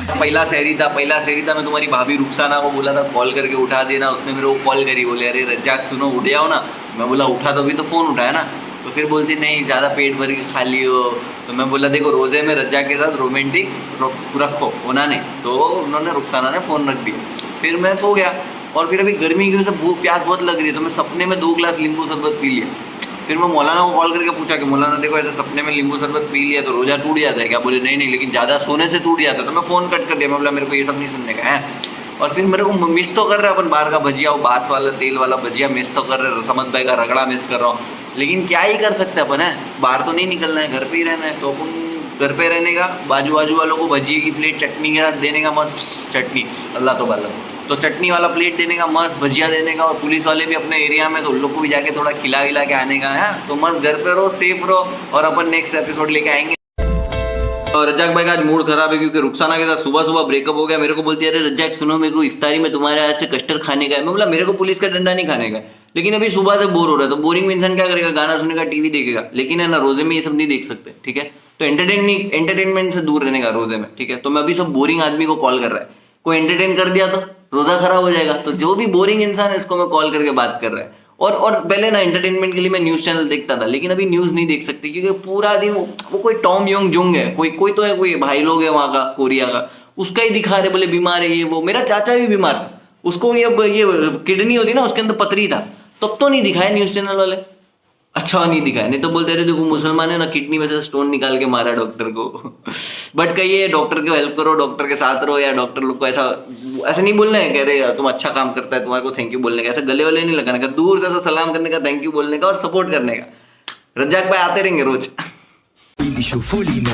पहला शहरी था मैं तुम्हारी भाभी रुखसाना को बोला था कॉल करके उठा देना, उसने मेरे को कॉल करी, बोले अरे रज्जाक सुनो उठ जाओ ना। मैं बोला उठा तो भी तो फ़ोन उठाया ना। तो फिर बोलती नहीं ज़्यादा पेट भर के खा लियो। तो मैं बोला देखो रोज़े में रज्जाक के साथ रोमांटिक रखो होना नहीं। तो उन्होंने रुखसाना ने फ़ोन रख दिया। फिर मैं सो गया और फिर अभी गर्मी की वजह से भूख प्यास बहुत लग रही है, तो मैं सपने में 2 गिलास नींबू शरबत पी लिया। फिर मैं मौलाना को कॉल करके पूछा कि मौलाना देखो ऐसे सपने में नींबू शरबत पी लिया तो रोजा टूट जाता है क्या? बोले नहीं लेकिन ज़्यादा सोने से टूट जाता है। तो मैं फ़ोन कट कर दिया। मैं बोला मेरे को ये सब नहीं सुनने का है। और फिर मेरे को मिस तो कर रहा है अपन बाहर का भजिया, वो बास वाला तेल वाला भजिया मिस तो कर रहे हैं, समझ भाई का रगड़ा मिस कर रहा हूँ, लेकिन क्या ही कर सकते अपन है, बाहर तो नहीं निकलना है, घर पे ही रहना है। तो अपन घर पे रहने का, बाजू वालों को भजिए की प्लेट चटनी के साथ देने का, मस्त चटनी अल्लाह तो बाला, तो चटनी वाला प्लेट देने का, मस्त भजिया देने का। और पुलिस वाले भी अपने एरिया में तो उन लोग को भी जाके थोड़ा खिला विला के आने का है। तो मस्त घर पे रहो, सेफ रहो, और अपन नेक्स्ट एपिसोड लेके आएंगे। और रज्जाक भाई का आज मूड खराब है क्योंकि रुखसाना के साथ सुबह ब्रेकअप हो गया। मेरे को बोलती है अरे रज्जाक सुनो मेरे को इफ्तारी में तुम्हारे हाथ से कस्टर्ड खाने का है। मैं बोला मेरे को पुलिस का डंडा नहीं खाने का, लेकिन अभी सुबह से बोर हो रहा है। तो बोरिंग में इंसान क्या करेगा, गाना सुनेगा, टीवी देखेगा, लेकिन है ना रोजे में ये सब नहीं देख सकते, ठीक है। तो एंटरटेनमेंट से दूर रहने का रोजे में, ठीक है। तो मैं अभी सब बोरिंग आदमी को कॉल कर रहा है, कोई एंटरटेन कर दिया तो रोजा खराब हो जाएगा। तो जो भी बोरिंग इंसान है इसको मैं कॉल करके बात कर रहा है। और पहले ना एंटरटेनमेंट के लिए मैं न्यूज चैनल देखता था, लेकिन अभी न्यूज नहीं देख सकती क्योंकि पूरा दिन वो कोई टॉम योंग जुंग है, कोई तो है, कोई भाई लोग है वहां का कोरिया का, उसका ही दिखा रहे, बोले बीमार है ये वो। मेरा चाचा भी बीमार था, उसको ये किडनी होती ना उसके अंदर पथरी था, तब तो नहीं दिखाया न्यूज चैनल वाले। अच्छा नहीं दिखाया, नहीं तो बोलते रहे देखो मुसलमान है ना किडनी में से स्टोन निकाल के मारा डॉक्टर को। बट कहिए डॉक्टर को हेल्प करो, डॉक्टर के साथ रहो, या डॉक्टर लोग को ऐसा नहीं बोलना है, कह रहे यार तुम अच्छा काम करता है तुम्हारे को थैंक यू बोलने का, ऐसा गले वाले नहीं लगाने का, दूर से ऐसा सलाम करने का, थैंक यू बोलने का और सपोर्ट करने का। रज्जाक भाई आते रहेंगे रोज।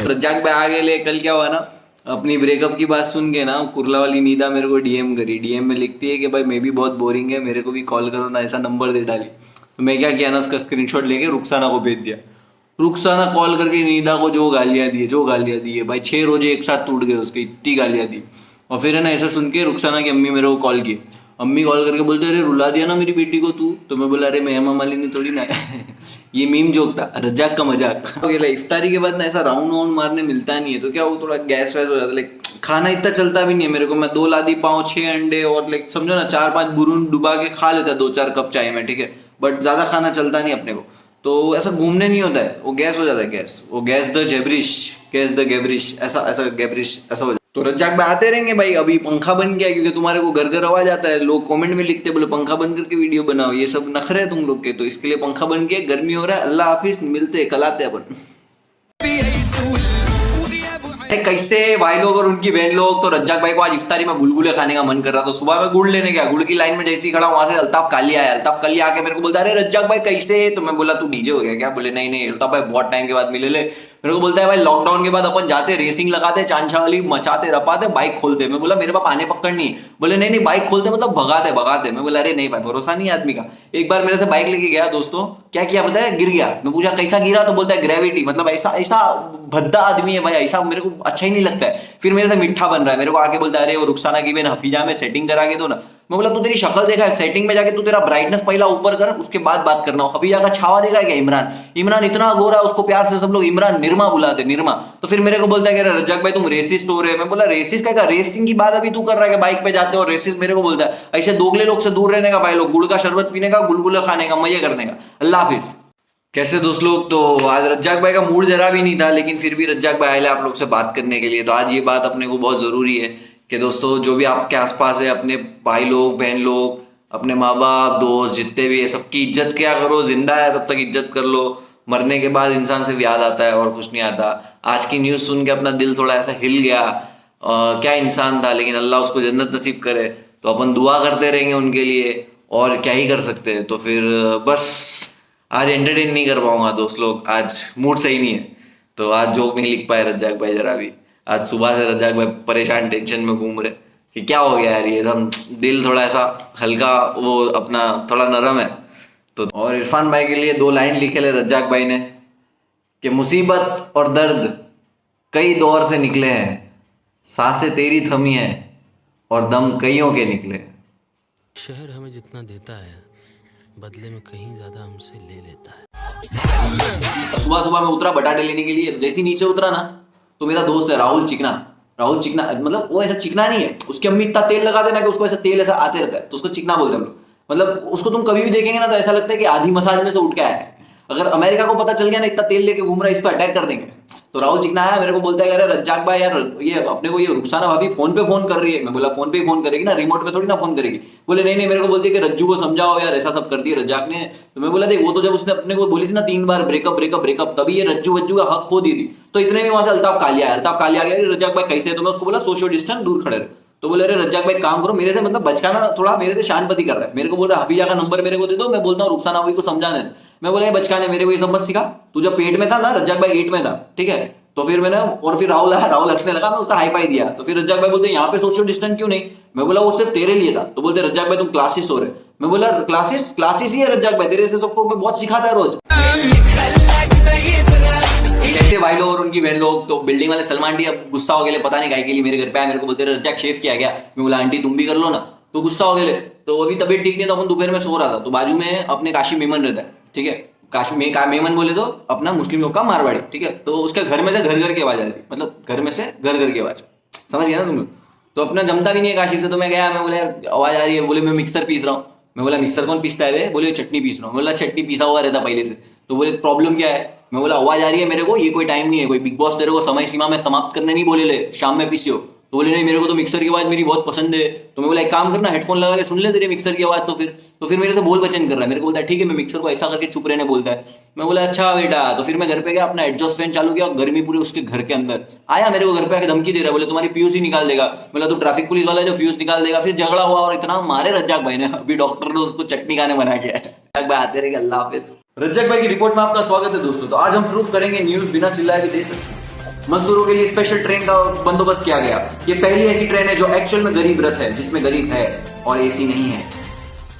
रज्जाक भाई आगे ले, कल क्या हुआ ना, अपनी ब्रेकअप की बात सुन के ना कुरला वाली नीदा मेरे को डीएम करी। डीएम में लिखती है कि भाई मैं भी बहुत बोरिंग है, मेरे को भी कॉल करो ना, ऐसा नंबर दे डाली। तो मैं क्या किया ना, उसका स्क्रीनशॉट लेके रुखसाना को भेज दिया। रुखसाना कॉल करके नीदा को जो गालियां दी है भाई, 6 रोजे एक साथ टूट गए उसके, इतनी गालियां दी। और फिर है ना ऐसा सुन के रुखसाना की अम्मी मेरे को कॉल की, अम्मी कॉल करके बोलते अरे रुला दिया ना मेरी बेटी को तू। तो मैं बोला अरे मैं हेमा मालिनी थोड़ी ना। ये मीम जोक था, रज्जाक का मजाक। इफ्तारी के बाद ना ऐसा राउंड वाउंड मारने मिलता नहीं है, तो क्या वो थोड़ा गैस वैस हो जाता है। लाइक खाना इतना चलता भी नहीं है मेरे को, मैं 2 लादी पाव 6 अंडे और लाइक समझो ना 4-5 बुरून डुबा के खा लेता 2-4 कप चाय में, ठीक है। बट ज्यादा खाना चलता नहीं अपने को, तो ऐसा घूमने नहीं होता है, वो गैस हो जाता है, गैस द गैब्रिश ऐसा गैब्रिश ऐसा हो जाता है। तो रज्जाक भाई आते रहेंगे भाई। अभी पंखा बन गया क्योंकि तुम्हारे को घर आवाज आता है, लोग कमेंट में लिखते बोले पंखा बंद करके वीडियो बनाओ, ये सब नखरे है तुम लोग के, तो इसके लिए पंखा बन गया, गर्मी हो रहा है। अल्लाह हाफिज, मिलते कल आते अपन। कैसे भाई लोग और उनकी बहन लोग, तो रज्जाक भाई को आज इफ्तारी में गुलगुले खाने का मन कर रहा था। सुबह में गुड़ लेने गया, गुड़ की लाइन में जैसे ही खड़ा वहां से अल्ताफ काली आया। अल्ताफ काली आके मेरे को बोलता है अरे रज्जाक भाई कैसे? तो मैं बोला तू डीजे हो गया क्या? बोले नहीं अल्ताफ भाई बहुत टाइम के बाद मिले ले। मेरे को बोलता है भाई लॉकडाउन के बाद अपन जाते रेसिंग लगाते, चांछा वाली मचाते रपाते, बाइक खोलते। मैं बोला मेरे पास आने पकड़नी। बोले नहीं बाइक खोलते मतलब भगाते। मैं बोला अरे नहीं भाई भरोसा नहीं आदमी का। एक बार मेरे से बाइक लेके गया दोस्तों, क्या किया पता है, गिर गया। मैं पूछा कैसा गिरा? तो बोलता है ग्रेविटी, मतलब ऐसा भद्दा आदमी है भाई, ऐसा मेरे को अच्छा ही नहीं लगता है। फिर मेरे से मिठा बन रहा है, मेरे को आके बोलता है अरे वो रुखसाना की बहन हफीजा में सेटिंग करा के दो ना। मैं बोला तू तेरी शक्ल देखा है, सेटिंग में जाके तू तेरा ब्राइटनेस पहला ऊपर कर, उसके बाद बात करना। हफीजा का छावा देखा है क्या? इमरान इतना गोरा है, उसको प्यार से सब लोग इमरान निर्मा बुलाते, निर्मा। तो फिर मेरे को बोलता है कि रज्जाक भाई तुम रेसिस्ट हो रहे। मैं बोला रेसिस्ट क्या, रेसिंग की बात अभी तू कर रहा है कि बाइक पे जाते हो रेसिस्ट मेरे को बोलता है। ऐसे दोगले लोग से दूर रहने का भाई लोग, गुड़ का शरबत पीने का, गुलगुला खाने का, मजे करने का। अल्लाह हाफिज। कैसे दोस्त लोग, तो आज रज्जाक भाई का मूड जरा भी नहीं था, लेकिन फिर भी रज्जाक भाई आए आप लोग से बात करने के लिए। तो आज ये बात अपने को बहुत जरूरी है कि दोस्तों जो भी आपके आसपास है, अपने भाई लोग, बहन लोग, अपने माँ बाप, दोस्त जितने भी है, सबकी इज्जत क्या करो। जिंदा है तब तक इज्जत कर लो, मरने के बाद इंसान से याद आता है और कुछ नहीं आता। आज की न्यूज सुन के अपना दिल थोड़ा ऐसा हिल गया। क्या इंसान था, लेकिन अल्लाह उसको जन्नत नसीब करे। तो अपन दुआ करते रहेंगे उनके लिए, और क्या ही कर सकते हैं। तो फिर बस आज एंटरटेन नहीं कर पाऊंगा दोस्त लोग, आज मूड सही नहीं है, तो आज जोक नहीं लिख पाए रज्जाक भाई जरा भी। आज सुबह से रज्जाक भाई परेशान टेंशन में घूम रहे कि क्या हो गया यार, ये सब दिल थोड़ा ऐसा हल्का, वो अपना थोड़ा नरम है। तो और इरफान भाई के लिए 2 लाइन लिखे ले रज्जाक भाई ने कि मुसीबत और दर्द कई दौर से निकले हैं, सांसें तेरी थमी है और दम कईयों के निकले। शहर हमें जितना देता है बदले में कहीं ज्यादा हमसे ले लेता है। सुबह में उतरा बटाटे लेने के लिए, जैसे नीचे उतरा ना तो मेरा दोस्त है राहुल चिकना, मतलब वो ऐसा चिकना नहीं है, उसकी अम्मी इतना तेल लगा देना कि उसको ऐसा तेल ऐसा आते रहता है, तो उसको चिकना बोलते हैं हम लोग। मतलब उसको तुम कभी भी देखेंगे ना तो ऐसा लगता है कि आधी मसाज में से उठ के आया है। अगर अमेरिका को पता चल गया ना इतना तेल लेके घूम रहा है, इस पर अटैक कर देंगे। तो राहुल चिकना आया मेरे को बोलता है अरे रज्जाक भाई यार ये अपने को ये रुखसाना भाभी फोन पे फोन कर रही है। मैं बोला फोन पे ही फोन करेगी ना, रिमोट पे थोड़ी ना फोन करेगी। बोले नहीं मेरे को बोलती है कि रज्जू को समझाओ यार, ऐसा सब करती है रज्जाक ने। तो मैं बोला देख वो तो जब उसने अपने को बोली थी ना 3 बार ब्रेकअप तभी ये रज्जू वज्जू का हक खो दी थी। तो इतने में वहां से अल्ताफ कालिया गया रज्जाक भाई कैसे है? तो मैं उसको बोला सोशल डिस्टेंस दूर खड़े रहे। तो बोले अरे रज्जाक भाई काम करो, मेरे से मतलब बचकाना थोड़ा मेरे से शानपति कर रहा है। मेरे को बोल रहा है हबीजा का नंबर मेरे को दे दो, मैं बोलता हूँ रुखसाना भाई को समझा दे। मैं बोला बचकाने मेरे को ये सब मत सिखा, तू जब पेट में था ना रज्जाक भाई 8 में था, ठीक है। तो फिर मैंने और फिर राहुल आया, राहुल हंसने लगा, मैं उसका हाई फाई दिया। तो फिर रज्जाक भाई बोलते यहाँ पे सोशल डिस्टेंस क्यों नहीं? मैं बोला वो सिर्फ तेरे लिए था। तो बोलते रज्जाक भाई तुम क्लासेस हो रहे। मैं बोला क्लासेस ही है रज्जाक भाई, तेरे से सबको मैं बहुत सिखाता है रोज। ऐसे भाई लोग और उनकी बहन लोग तो बिल्डिंग वाले सलमान डी अब गुस्सा हो गए, पता नहीं काय के लिए मेरे घर पे आए, मेरे को बोलते रज्जाक शेव किया गया। मैं बोला आंटी तुम भी कर लो ना, तो गुस्सा हो गए। तो अभी तबीयत ठीक नहीं था, अपन दोपहर में सो रहा था, तो बाजू में अपने काशी मेमन रहता है, ठीक है। काशी में मेमन बोले तो अपना मुस्लिम लोग का मारवाड़ी, ठीक है। तो उसके घर में से घर की आवाज आ रही थी, मतलब घर में से घर की आवाज, समझ गया ना तुम लोग। तो अपना जमता भी नहीं है काशी से। तो मैं गया, मैं बोला आवाज आ रही है, बोले मैं मिक्सर पीस रहा हूँ। मैं बोला मिक्सर कौन पीसता है? बोले चटनी पीस रहा हूँ। बोला चटनी पीसा हुआ रहता पहले से। तो बोले प्रॉब्लम क्या है? मैं बोला आवाज आ रही है मेरे को, ये कोई टाइम नहीं है, कोई बिग बॉस तेरे को समय सीमा में समाप्त करने नहीं बोले ले, शाम में पीसियो। तो बोले नहीं मेरे को तो मिक्सर की आवाज मेरी बहुत पसंद है। तो मैं बोला एक काम करना हेडफोन लगा के सुन ले तेरे मिक्सर की आवाज। तो फिर मेरे से बोल बचन कर रहा है, मेरे को बोलता है ठीक है, मैं मिक्सर को ऐसा करके चुप रहने बोलता है। मैं बोला अच्छा बेटा। तो फिर मैं घर पे गया, अपना एडजस्ट फैन चालू किया, गर्मी पूरी उसके घर के अंदर आया, मेरे को घर पे आके धमकी दे रहा है, बोले तुम्हारी फ्यूज ही निकाल देगा। बोला तो ट्रैफिक पुलिस वाला जो फ्यूज निकाल देगा। फिर झगड़ा हुआ और इतना मारे रज्जाक भाई ने, अभी डॉक्टर ने उसको चटनी खाने मना किया है। रज्जाक भाई आते रहेंगे, अल्लाह हाफिज। रज्जाक भाई की रिपोर्ट में आपका स्वागत है दोस्तों। तो आज हम प्रूफ करेंगे न्यूज बिना चिल्लाए भी दे सकते। मजदूरों के लिए स्पेशल ट्रेन का बंदोबस्त किया गया। ये पहली ऐसी ट्रेन है जो एक्चुअल में गरीब रथ है, जिसमें गरीब है और एसी नहीं है।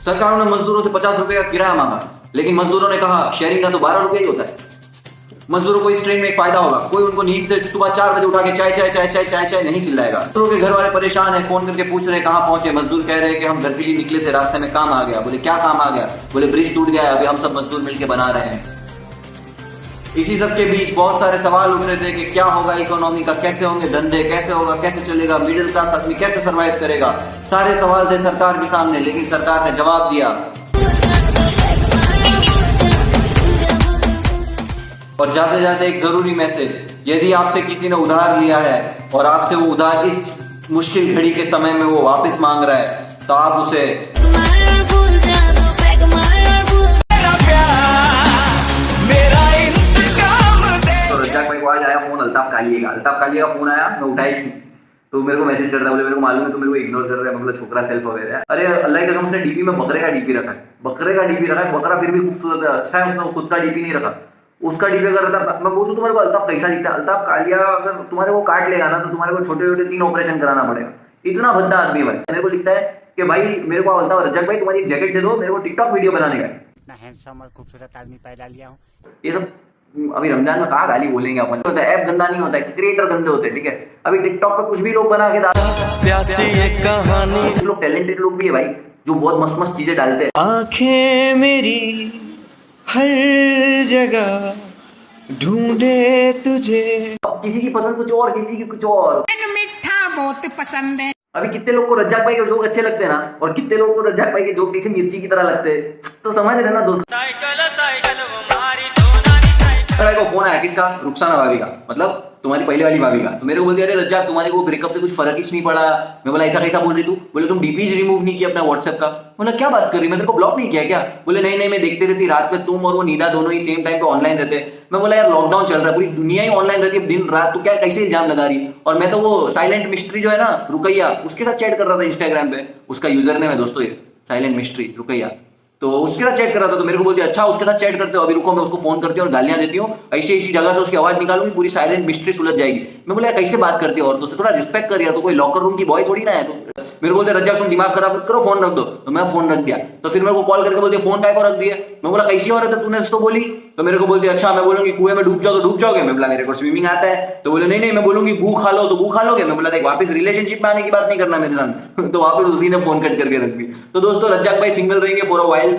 सरकार ने मजदूरों से 50 रुपए का किराया मांगा, लेकिन मजदूरों ने कहा शेयरिंग का तो 12 रुपए ही होता है। मजदूरों को इस ट्रेन में एक फायदा होगा, कोई उनको नींद से सुबह 4 बजे उठा के चाय नहीं चिल्लाएगा। मजदूरों के घर वाले परेशान है, फोन करके पूछ रहे कहां पहुंचे। मजदूर कह रहे हैं कि हम घर के लिए निकले थे, रास्ते में काम आ गया। बोले क्या काम आ गया? बोले ब्रिज टूट गया, अभी हम सब मजदूर मिलकर बना रहे हैं। इसी सब के बीच बहुत सारे सवाल उठ रहे थे कि क्या होगा इकोनॉमी का, कैसे होंगे धंधे, कैसे होगा, कैसे चलेगा, मिडिल क्लास आदमी कैसे सरवाइव करेगा। सारे सवाल थे सरकार के सामने, लेकिन सरकार ने जवाब दिया। और जाते जाते एक जरूरी मैसेज, यदि आपसे किसी ने उधार लिया है और आपसे वो उधार इस मुश्किल घड़ी के समय में वो वापस मांग रहा है, तो आप उसे आज आया फोन अल्ताफ कालिया का फोन आया, मैं उठाई नहीं। तो मेरे को मैसेज कर रहा है, बोले मेरे को मालूम है तो मेरे को इग्नोर कर रहा है। मतलब छोकरा सेल्फ अवेयर है। अरे अल्लाह के कसम उसने डीपी में बकरे का डीपी रखा है, बकरा फिर भी खूबसूरत है, अच्छा है, उसने खुद का डीपी नहीं रखा, उसका डीपी कर रहा था। मैं बोलूँ तुम्हारे को अल्ताफ कैसा दिखता है? अल्ताफ कालिया अगर तुम्हारे को काट लेगा ना तो तुम्हारे को छोटे छोटे 3 ऑपरेशन कराना पड़ेगा, इतना भद्दा आदमी भाई। मेरे को लिखता है कि भाई मेरे को अल्ताफ रज्जाक भाई तुम्हारी जैकेट दे दो, मेरे को टिकटॉक वीडियो बनाने का है। हैंडसम और खूबसूरत आदमी पैदा लिया हूँ। ये सब अभी रमजान में कहा गाली बोलेंगे अपन, तो ऐप गंदा नहीं होता है, क्रिएटर गंदे होते हैं, ठीक है। अभी टिकटॉक पे कुछ भी लोग बना के कुछ लोग टैलेंटेड लोग भी है भाई, जो बहुत मस्त मस्त चीजें डालते हैं। आंखें मेरी हर जगह ढूंढे तुझे। किसी की पसंद कुछ और, किसी की कुछ और। मीठा बहुत पसंद है। अभी कितने लोग को रज्जाक भाई के जोक अच्छे लगते हैं ना, और कितने लोग को रज्जाक भाई के जोक किसी मिर्ची की तरह लगते हैं। तो समझ रहे ना दोस्त। को फोन आया किसका? रुखसाना भाभी का, मतलब तुम्हारी पहले वाली भाभी का। तो मेरे को बोलती अरे रज्जाक तुम्हारे को ब्रेकअप से कुछ फर्क ही नहीं पड़ा। मैं बोला ऐसा कैसा बोल रही तू? बोले तुम डीपी रिमूव नहीं किया अपना व्हाट्सएप का। बोला क्या बात कर रही, मैं तेरे को ब्लॉक नहीं किया क्या? बोले नहीं मैं देखते रहती रात में, तुम और वो नीदा दोनों ही सेम टाइम पे ऑनलाइन रहते। मैं बोला यार लॉकडाउन चल रहा है, पूरी दुनिया ही ऑनलाइन रहती है दिन रात, तो क्या कैसे इल्जाम लगा रही? और मैं तो वो साइलेंट मिस्ट्री जो है ना रुकैया, उसके साथ चैट कर रहा था इंस्टाग्राम पे। उसका यूजर नेम है दोस्तों ये साइलेंट मिस्ट्री रुकैया। तो उसके साथ चैट कर रहा था। तो मेरे को बोलती अच्छा उसके साथ चैट करते हो, अभी रुको मैं उसको फोन करती हूँ और गालियां देती हूँ, ऐसी जगह से उसकी आवाज निकालूंगी, पूरी साइलेंट मिस्ट्री सुलझ जाएगी। मैं बोला कैसे बात करती है औरतों से, थोड़ा रिस्पेक्ट कर यार, तो कोई लॉकर रूम की बॉय थोड़ी ना है। तो मेरे बोलते रज्जाक तुम दिमाग खराब मत करो, फोन रख दो। तो मैं फोन रख दिया। तो फिर मेरे को कॉल करके बोलते फोन काय को रख दिया। मैं बोला कैसी औरत है तूने तो बोली? तो मेरे को बोलती अच्छा मैं बोलूंगी कुएं में डूब जाओ तो डूब जाओगे। मैं बोला मेरे को स्विमिंग आता है। तो बोले नहीं मैं बोलूंगी गू खा लो तो गू खा लोगे। मैं बोला देख वापस रिलेशनशिप में आने की बात नहीं करना मेरे साथ। तो वापस उसी ने फोन कट करके रख दी। तो दोस्तों रज्जाक भाई सिंगल रहेंगे फॉर अ व्हाइल।